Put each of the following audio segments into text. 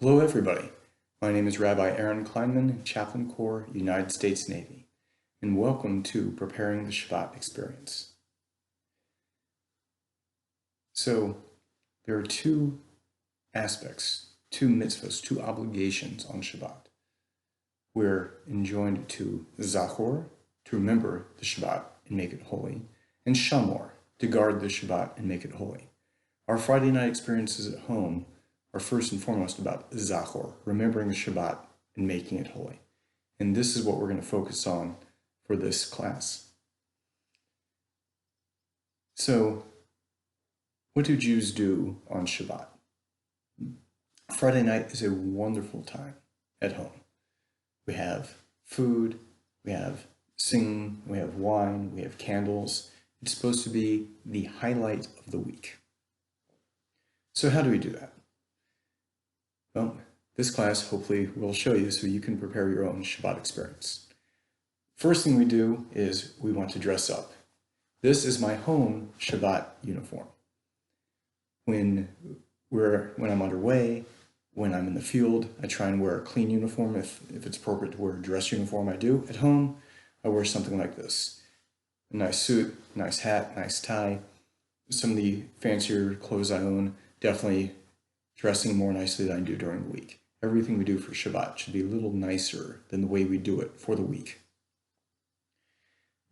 Hello everybody, my name is Rabbi Aaron Kleinman, Chaplain Corps, United States Navy, and welcome to Preparing the Shabbat Experience. So, there are two aspects, two mitzvahs, two obligations on Shabbat. We're enjoined to Zachor, to remember the Shabbat and make it holy, and Shamor, to guard the Shabbat and make it holy. Our Friday night experiences at home are first and foremost about Zachor, remembering the Shabbat and making it holy. And this is what we're going to focus on for this class. So, what do Jews do on Shabbat? Friday night is a wonderful time at home. We have food, we have singing, we have wine, we have candles. It's supposed to be the highlight of the week. So how do we do that? Well, this class hopefully will show you so you can prepare your own Shabbat experience. First thing we do is we want to dress up. This is my home Shabbat uniform. When I'm underway, when I'm in the field, I try and wear a clean uniform. If it's appropriate to wear a dress uniform, I do. At home, I wear something like this. A nice suit, nice hat, nice tie. Some of the fancier clothes I own, definitely dressing more nicely than I do during the week. Everything we do for Shabbat should be a little nicer than the way we do it for the week.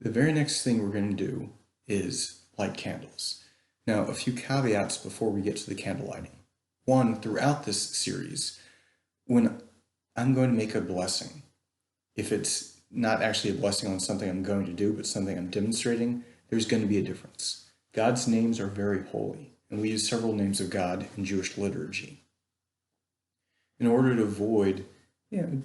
The very next thing we're going to do is light candles. Now, a few caveats before we get to the candle lighting. One, throughout this series, when I'm going to make a blessing, if it's not actually a blessing on something I'm going to do, but something I'm demonstrating, there's going to be a difference. God's names are very holy, and we use several names of God in Jewish liturgy. In order to avoid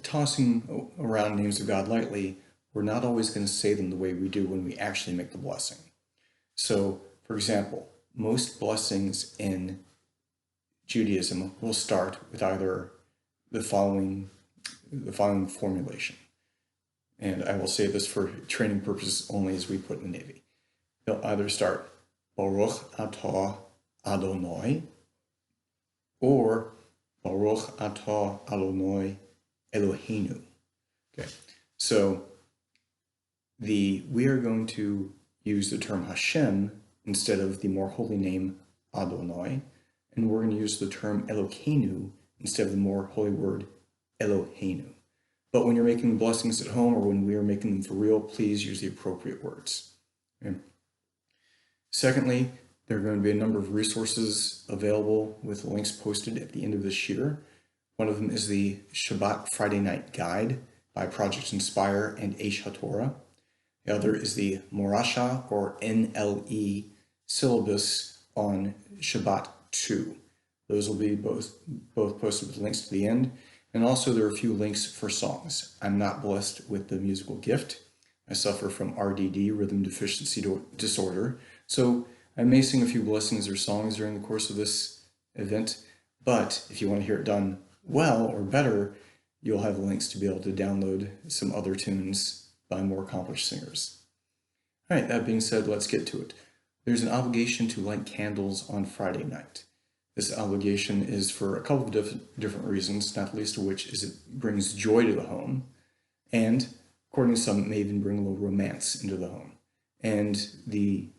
tossing around names of God lightly, we're not always going to say them the way we do when we actually make the blessing. So, for example, most blessings in Judaism will start with either the following formulation. And I will say this for training purposes only as we put in the Navy. They'll either start Baruch Atah Adonai or Baruch Atah Adonai Eloheinu. Okay, so we are going to use the term Hashem instead of the more holy name Adonai, and we're going to use the term Eloheinu instead of the more holy word Eloheinu. But when you're making blessings at home or when we are making them for real, please use the appropriate words. Okay. Secondly, there are going to be a number of resources available with links posted at the end of this year. One of them is the Shabbat Friday Night Guide by Project Inspire and Aish HaTorah. The other is the Morasha or NLE syllabus on Shabbat 2. Those will be both posted with links to the end. And also there are a few links for songs. I'm not blessed with the musical gift. I suffer from RDD, rhythm deficiency disorder. So I may sing a few blessings or songs during the course of this event, but if you want to hear it done well or better, you'll have links to be able to download some other tunes by more accomplished singers. All right, that being said, let's get to it. There's an obligation to light candles on Friday night. This obligation is for a couple of different reasons, not the least of which is it brings joy to the home, and according to some, it may even bring a little romance into the home. And the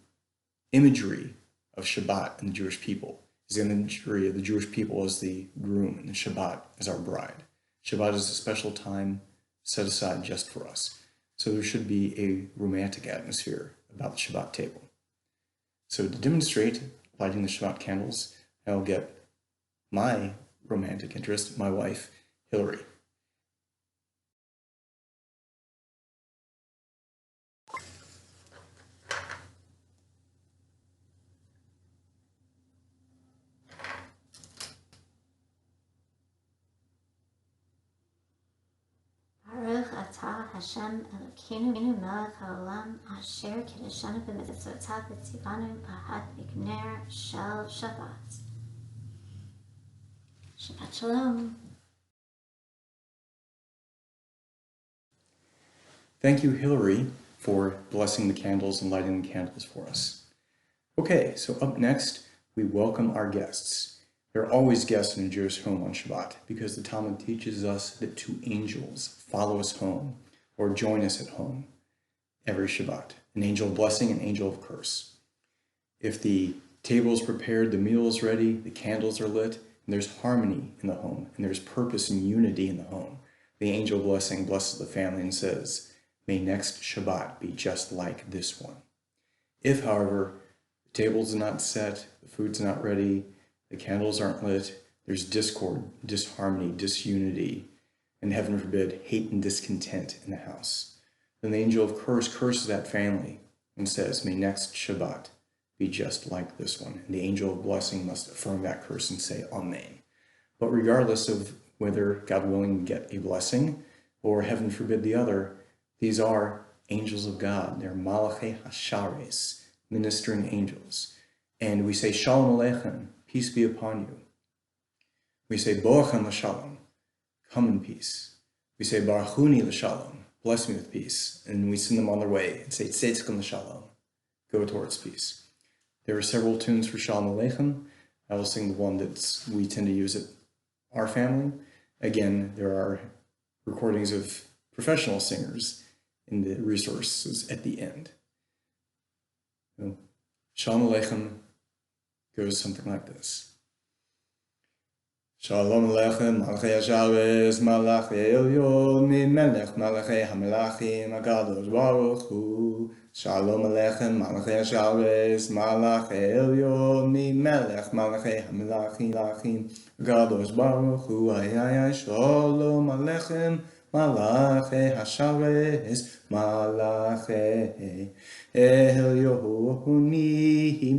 imagery of Shabbat and the Jewish people is the imagery of the Jewish people as the groom and the Shabbat as our bride. Shabbat is a special time set aside just for us. So there should be a romantic atmosphere about the Shabbat table. So to demonstrate lighting the Shabbat candles, I'll get my romantic interest, my wife, Hillary. Baruch atah Hashem Elokeinu melech haolam asher kiddushanu b'mitzvotav v'tzivanu b'ahat v'kner shel Shabbat. Shabbat Shalom. Thank you, Hillary, for blessing the candles and lighting the candles for us. Okay, so up next, we welcome our guests. There are always guests in a Jewish home on Shabbat because the Talmud teaches us that two angels follow us home or join us at home every Shabbat. An angel of blessing, an angel of curse. If the table is prepared, the meal is ready, the candles are lit, and there's harmony in the home, and there's purpose and unity in the home, the angel of blessing blesses the family and says, may next Shabbat be just like this one. If, however, the table's not set, the food's not ready, the candles aren't lit, there's discord, disharmony, disunity, and heaven forbid, hate and discontent in the house, then the angel of curse curses that family and says, may next Shabbat be just like this one. And the angel of blessing must affirm that curse and say, Amen. But regardless of whether, God willing, we get a blessing or heaven forbid the other, these are angels of God. They're Malachei Hashares, ministering angels. And we say, Shalom Aleichem, peace be upon you. We say, Boachem l'shalom, come in peace. We say, Barachuni l'shalom, bless me with peace. And we send them on their way and say, Tzetzchen l'shalom, go towards peace. There are several tunes for Shalom Aleichem. I will sing the one that we tend to use at our family. Again, there are recordings of professional singers in the resources at the end. So, Shalom Aleichem goes something like this. Shalom Aleichem, Malachei HaShabbos, Malachei Elyon, Melech Malachei HaMelachim, HaKadosh Baruch Hu. Shalom Aleichem, Malachei HaShabbos, Malachei Elyon, Melech Malachei HaMelachim, HaKadosh Baruch Hu. Shalom Aleichem, Malachei HaShabbos, Malachei Elyon,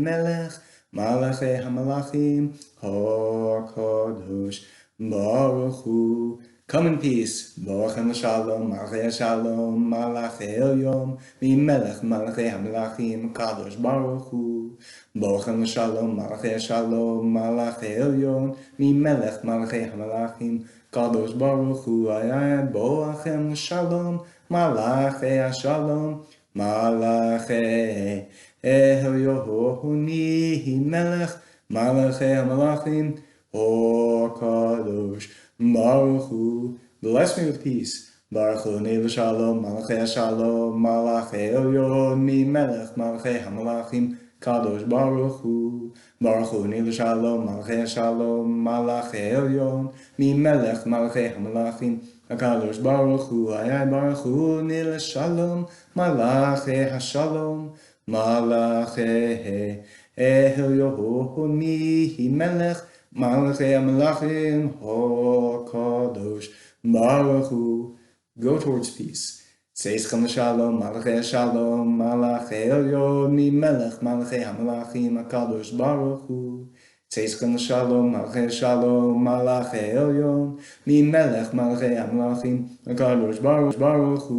Melech Malachei HaMelachim, HaKadosh Baruch Hu. Come in peace. Boachem l'shalom, Malachei Shalom, Malachei Elyon, Melech Malachei HaMelachim, HaKadosh Baruch Hu. Boachem l'shalom, Malachei Shalom, Malachei Elyon, Melech Malachei HaMelachim, HaKadosh Baruch Hu. Boachem l'shalom, Malachei Shalom, Malachei Elyon, Melech Malachei HaMelachim, HaKadosh Baruch Hu. Bless me with peace. Baruch Hu l'shalom, Malachei Shalom, Malachei Elyon, Melech Malachei HaMelachim, Kadosh Baruch Hu. Baruch Hu l'shalom, Malachei Shalom, Malachei Elyon, Melech Malachei HaMelachim, HaKadosh Baruch Hu. Baruch Hu l'shalom, Malachei HaShalom, Malachei Elyon, Melech Malachei HaMelachim, HaKadosh Baruch Hu. Go towards peace. Tzetzchen l'shalom, Malachei Shalom, Malachei Elyon, Melech Malachei HaMelachim, HaKadosh Baruch Hu. Tzetzchen l'shalom, Malachei Shalom, Malachei Elyon, Melech Malachei HaMelachim, HaKadosh Baruch Hu.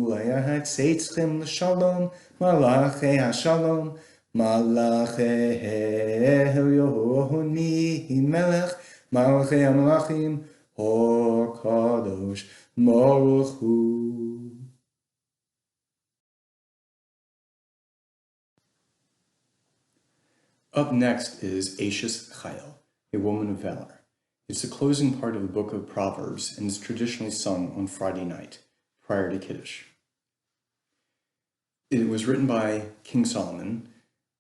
Tzetzchen l'shalom, Malachei HaShalom, Malachei Elyon, Melech Malachei HaMelachim, HaKadosh Baruch Hu. Up next is Ashes Chayil, a woman of valor. It's the closing part of the book of Proverbs and is traditionally sung on Friday night, prior to Kiddush. It was written by King Solomon.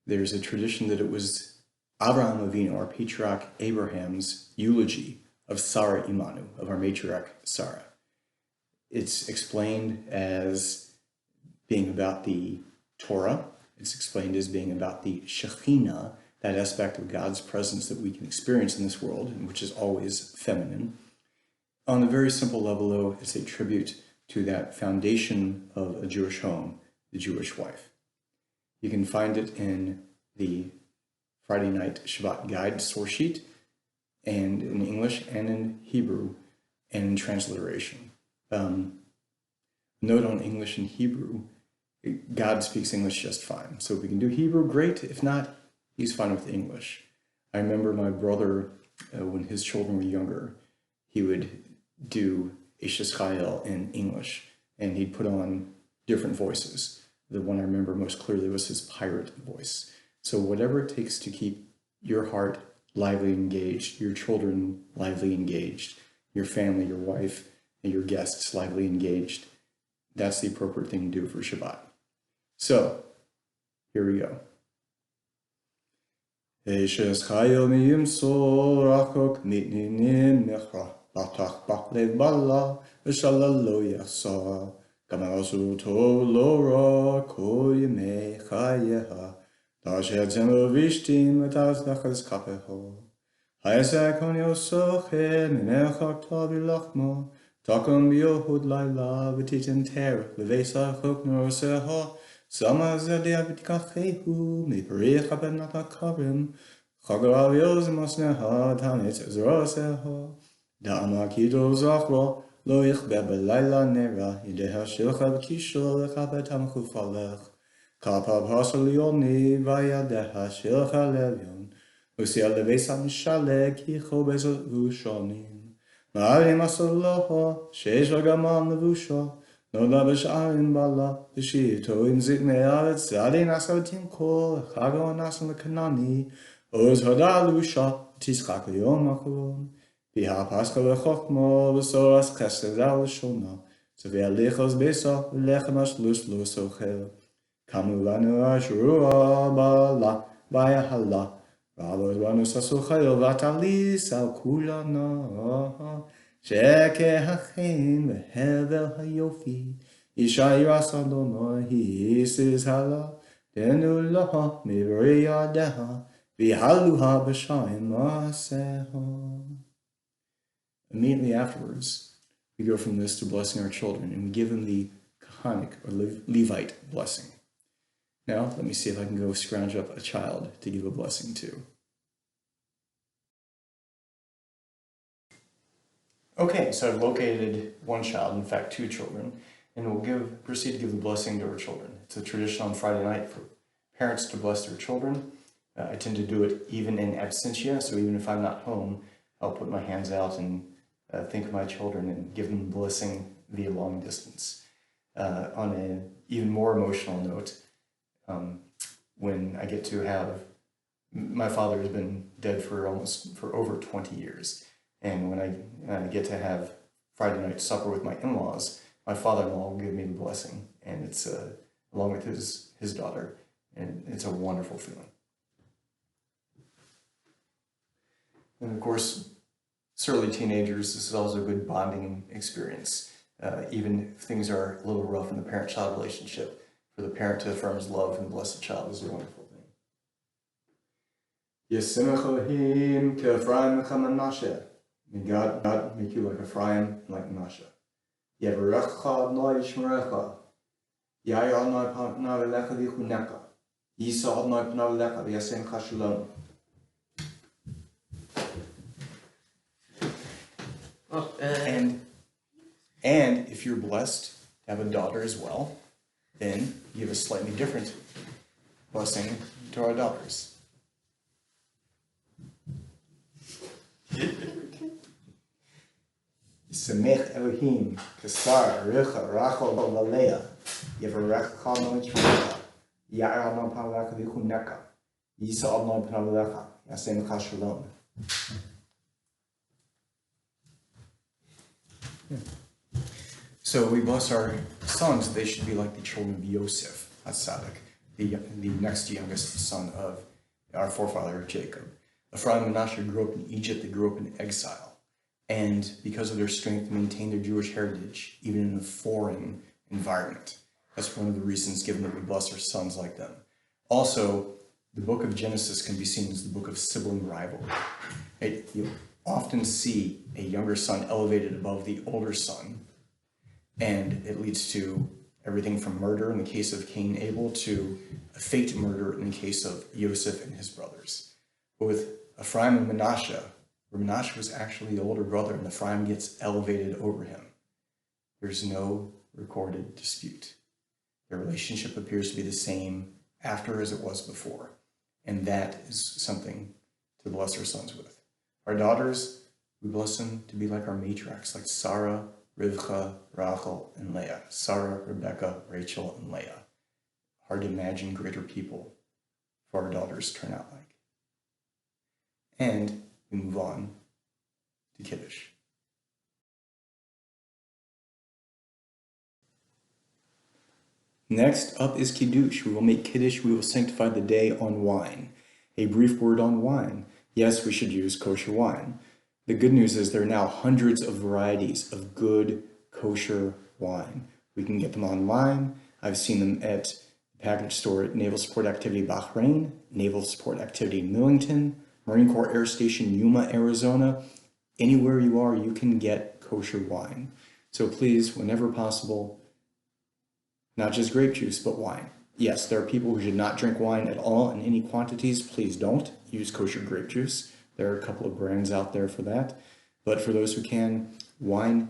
There's a tradition that it was Avraham Avinu, our patriarch Abraham's eulogy of Sarah Imanu, of our matriarch Sarah. It's explained as being about the Torah. It's explained as being about the Shekhinah, that aspect of God's presence that we can experience in this world, and which is always feminine. On a very simple level, though, it's a tribute to that foundation of a Jewish home, the Jewish wife. You can find it in the Friday Night Shabbat Guide source sheet, and in English and in Hebrew, and in transliteration. Note on English and Hebrew, God speaks English just fine. So if we can do Hebrew, great. If not, he's fine with English. I remember my brother, when his children were younger, he would do Ashes Chayil in English, and he'd put on different voices. The one I remember most clearly was his pirate voice. So whatever it takes to keep your heart lively engaged, your children lively engaged, your family, your wife, and your guests lively engaged. That's the appropriate thing to do for Shabbat. So, here we go. Eishes chayo miyimsol rachok mitninim nechra batach bachlev bala v'shala lo yachsa gamarasu tov lo ra kol yemei chayeha dasher zemo vishtim etas nachas kapeho hayasek on yosoche menechak tavi lachmo takom biohud laila v'titim terech levesa chok noroseha Sama zedia vitkachehu miperich abenata karim chagarav yozmasneha tanit zroseha da'ama kido zachro lo yichbe belayla nera yideha shilcha b'kisho lecha betam chufalech kapab hasalioni vayadeha shilcha levion usia levesa mishale kicho bezot vushonim ma'arim asaloha sheish v'gamal levusha No lavish arin bala, the shito in zikne aretz, adin asatim kol, chago nasan lekanani, oz hadalusha, tischak liyom acharon, biha pascha lechokmo, v'soras chesed al shona, sevea lichos besa, v'lechem lus lo sochel, kamu lanu ashrua bala, baya hala, rabos banu sasochel, vatalis al kulana, Sheke hachin vehevel hayofi, Isha yiras Adonai, Hisis hala, Denu laha mivri yadeha, Vihaluha b'shayim maseha. Immediately afterwards, we go from this to blessing our children, and we give them the Kahanic or Levite blessing. Now, let me see if I can go scrounge up a child to give a blessing to. Okay, so I've located one child, in fact 2 children, and we'll proceed to give the blessing to our children. It's a tradition on Friday night for parents to bless their children. I tend to do it even in absentia, so even if I'm not home, I'll put my hands out and think of my children and give them a blessing via long distance. On an even more emotional note, when I get to have, my father has been dead for over 20 years. And when I get to have Friday night supper with my in-laws, my father-in-law will give me the blessing, and it's along with his daughter, and it's a wonderful feeling. And of course, certainly teenagers, this is also a good bonding experience. Even if things are a little rough in the parent-child relationship, for the parent to affirm his love and bless the child is a wonderful thing. Yesimach Elohim ke'Ephraim v'Manasseh. May God make you like Ephraim and like Manasseh. Yevarecha Adonai yishmerecha. Yair Adonai panav elecha v'yichunecha. Yisa Adonai panav elecha v'yasemecha shalom. And if you're blessed to have a daughter as well, then you have a slightly different blessing to our daughters. Yisamech Elohim, Kasar, Richa, Rachel, Valea, Yevarech Chal Noach, Yair Adonai Panav Elecha v'Yichunecha, Yisa Adonai Panav Elecha, Yasemecha Shalom. So we bless our sons. They should be like the children of Yosef, Hatzadik, the next youngest son of our forefather Jacob. Ephraim and Manasseh grew up in Egypt. They grew up in exile. And because of their strength, maintained their Jewish heritage, even in a foreign environment. That's one of the reasons given that we bless our sons like them. Also, the book of Genesis can be seen as the book of sibling rivalry. Right? You often see a younger son elevated above the older son, and it leads to everything from murder in the case of Cain and Abel to a faked murder in the case of Yosef and his brothers. But with Ephraim and Manasseh, where Manasseh was actually the older brother and Ephraim gets elevated over him, there's no recorded dispute. Their relationship appears to be the same after as it was before. And that is something to bless our sons with. Our daughters, we bless them to be like our matriarchs, like Sarah, Rivka, Rachel, and Leah. Sarah, Rebecca, Rachel, and Leah. Hard to imagine greater people for our daughters to turn out like. and we move on to Kiddush. Next up is Kiddush. We will make Kiddush. We will sanctify the day on wine. A brief word on wine. Yes, we should use kosher wine. The good news is there are now hundreds of varieties of good kosher wine. We can get them online. I've seen them at the package store at Naval Support Activity Bahrain, Naval Support Activity Millington, Marine Corps Air Station Yuma, Arizona. Anywhere you are, you can get kosher wine. So please, whenever possible, not just grape juice, but wine. Yes, there are people who should not drink wine at all in any quantities. Please don't use kosher grape juice. There are a couple of brands out there for that. But for those who can, wine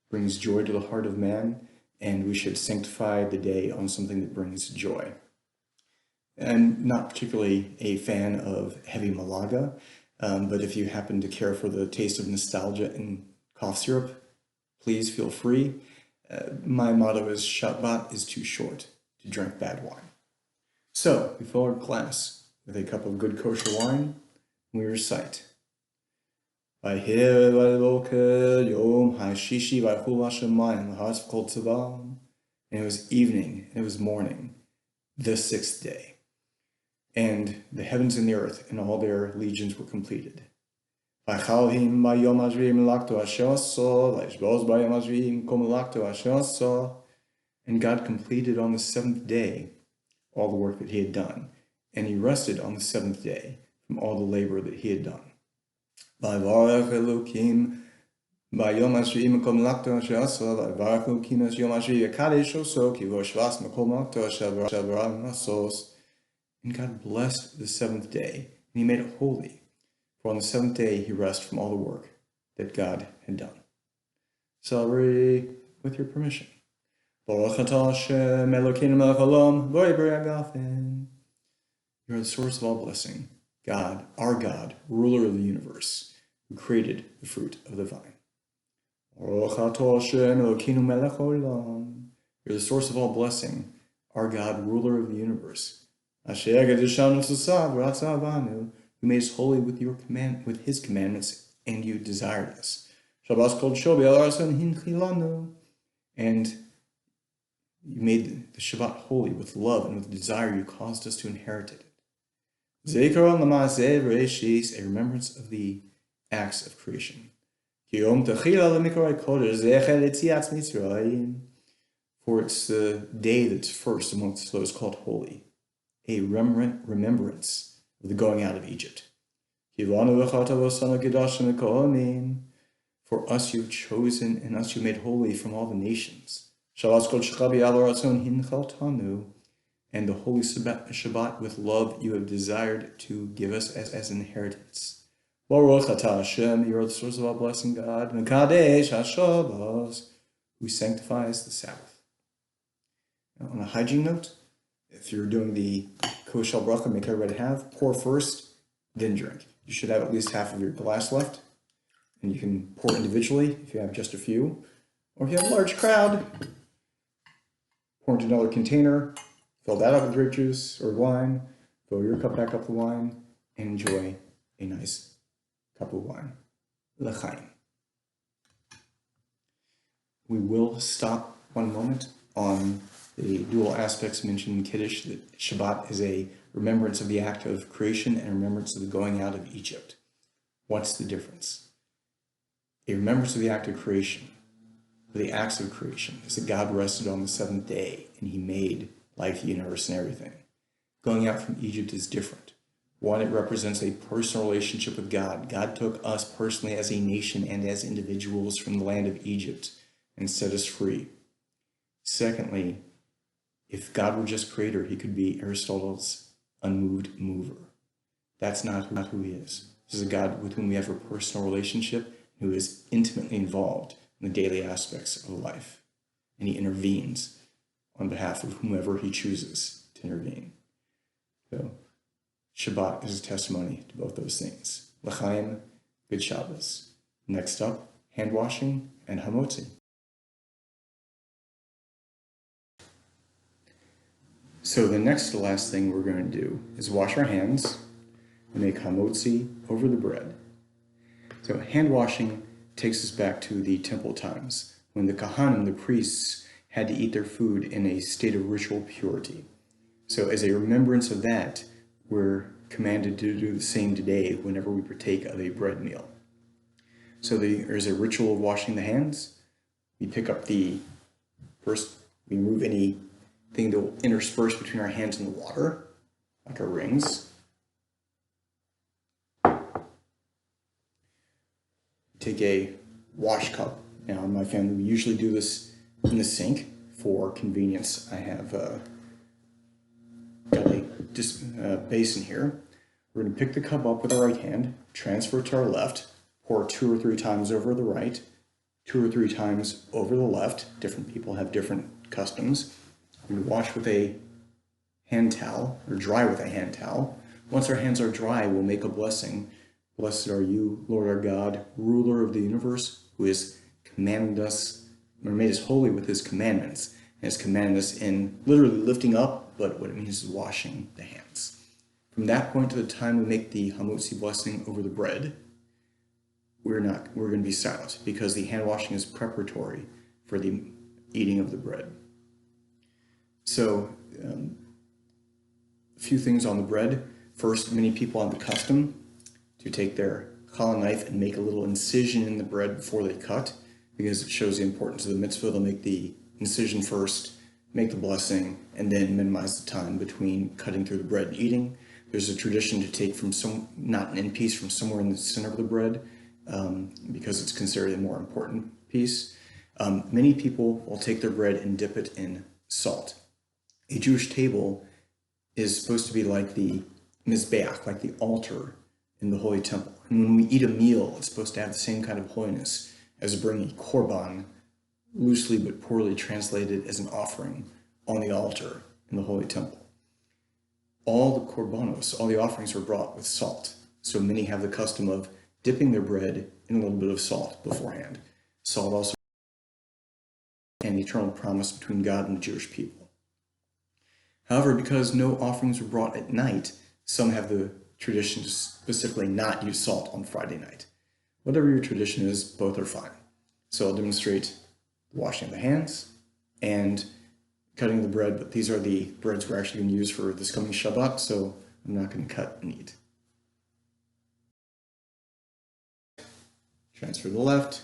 brings joy to the heart of man, and we should sanctify the day on something that brings joy. I'm not particularly a fan of heavy Malaga, but if you happen to care for the taste of nostalgia and cough syrup, please feel free. My motto is Shabbat is too short to drink bad wine. So we fill our glass with a cup of good kosher wine, and we recite. And it was evening, and it was morning, the sixth day. And the heavens and the earth and all their legions were completed. And God completed on the seventh day all the work that he had done, and he rested on the seventh day from all the labor that he had done. And God blessed the seventh day, and he made it holy. For on the seventh day he rested from all the work that God had done. Celebrate with your permission. You are the source of all blessing, God, our God, ruler of the universe, who created the fruit of the vine. You're the source of all blessing, our God, ruler of the universe, who made us holy with your command, with his commandments, and you desired us. And you made the Shabbat holy with love and with desire. You caused us to inherit it. A remembrance of the acts of creation. For it's the day that's first amongst those called holy. A remembrance of the going out of Egypt. For us you've chosen, and us you made holy from all the nations. And the holy Shabbat with love you have desired to give us as inheritance. You are the source of all blessing, God, who sanctifies the Sabbath. Now, on a hygiene note, if you're doing the kosher bracha, make everybody have, pour first, then drink. You should have at least half of your glass left, and you can pour individually if you have just a few, or if you have a large crowd, pour into another container, fill that up with grape juice or wine, fill your cup back up with wine, and enjoy a nice cup of wine. L'chaim. We will stop one moment on the dual aspects mentioned in Kiddush, that Shabbat is a remembrance of the act of creation and a remembrance of the going out of Egypt. What's the difference? A remembrance of the act of creation, the acts of creation, is that God rested on the seventh day and he made life, the universe, and everything. Going out from Egypt is different. One, it represents a personal relationship with God. God took us personally as a nation and as individuals from the land of Egypt and set us free. Secondly, if God were just creator, he could be Aristotle's unmoved mover. That's not who he is. This is a God with whom we have a personal relationship, who is intimately involved in the daily aspects of life. And he intervenes on behalf of whomever he chooses to intervene. So, Shabbat is a testimony to both those things. L'chaim, good Shabbos. Next up, hand washing and hamotzi. So the next to last thing we're going to do is wash our hands. We make hamotzi over the bread. So hand washing takes us back to the temple times, when the kahanim, the priests, had to eat their food in a state of ritual purity. So as a remembrance of that, we're commanded to do the same today whenever we partake of a bread meal. So there's a ritual of washing the hands. We pick up first we remove anything that will intersperse between our hands and the water, like our rings. Take a wash cup. Now in my family we usually do this in the sink. For convenience, I have got a basin here. We're going to pick the cup up with our right hand, transfer it to our left, pour 2 or 3 times over the right, 2 or 3 times over the left. Different people have different customs. We wash with a hand towel, or dry with a hand towel. Once our hands are dry, we'll make a blessing. Blessed are you, Lord our God, ruler of the universe, who has commanded us, or made us holy with his commandments, and has commanded us in literally lifting up, but what it means is washing the hands. From that point to the time we make the hamotzi blessing over the bread, we're going to be silent, because the hand washing is preparatory for the eating of the bread. So, a few things on the bread. First, many people have the custom to take their challah knife and make a little incision in the bread before they cut, because it shows the importance of the mitzvah. They'll make the incision first, make the blessing, and then minimize the time between cutting through the bread and eating. There's a tradition to take from not an end piece, from somewhere in the center of the bread, because it's considered a more important piece. Many people will take their bread and dip it in salt. A Jewish table is supposed to be like the mizbeach, like the altar in the Holy Temple. And when we eat a meal, it's supposed to have the same kind of holiness as bringing korban, loosely but poorly translated as an offering, on the altar in the Holy Temple. All the korbanos, all the offerings are brought with salt. So many have the custom of dipping their bread in a little bit of salt beforehand. Salt also an eternal promise between God and the Jewish people. However, because no offerings were brought at night, some have the tradition to specifically not use salt on Friday night. Whatever your tradition is, both are fine. So I'll demonstrate the washing of the hands and cutting the bread, but these are the breads we're actually going to use for this coming Shabbat, so I'm not going to cut and eat. Transfer to the left.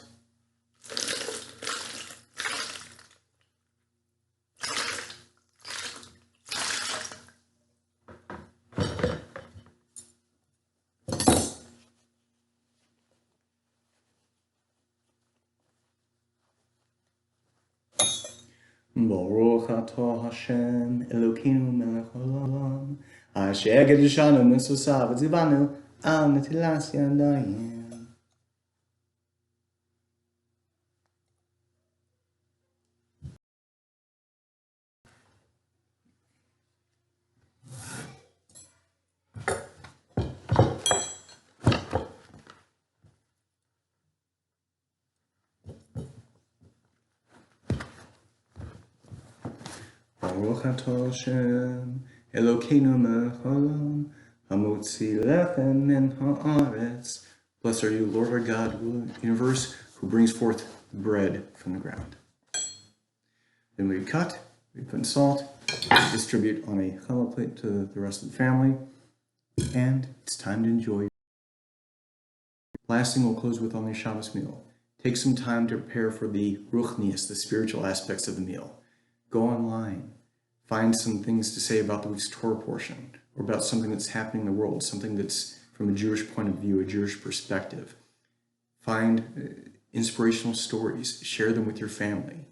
Baruch atah Hashem Elokeinu melech haolam asher kiddushanu mitzvosav v'tzivanu al netilas yadayim. Baruch atah Hashem Elokeinu melech haolam hamotzi lechem min haaretz. Blessed are you, Lord our God, ruler of the universe, who brings forth bread from the ground. Then we cut, we put in salt, distribute on a challah plate to the rest of the family, and it's time to enjoy. Last thing we'll close with on the Shabbos meal. Take some time to prepare for the ruchnius, the spiritual aspects of the meal. Go online, find some things to say about the week's Torah portion, or about something that's happening in the world, something that's from a Jewish point of view, a Jewish perspective. Find inspirational stories, share them with your family.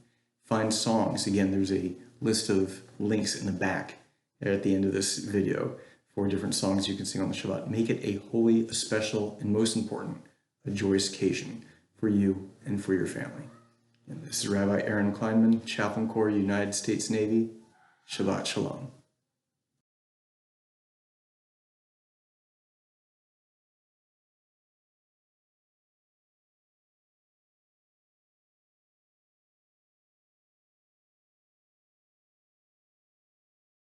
Find songs. Again, there's a list of links in the back at the end of this video for different songs you can sing on the Shabbat. Make it a holy, a special, and most important, a joyous occasion for you and for your family. And this is Rabbi Aaron Kleinman, Chaplain Corps, United States Navy. Shabbat Shalom.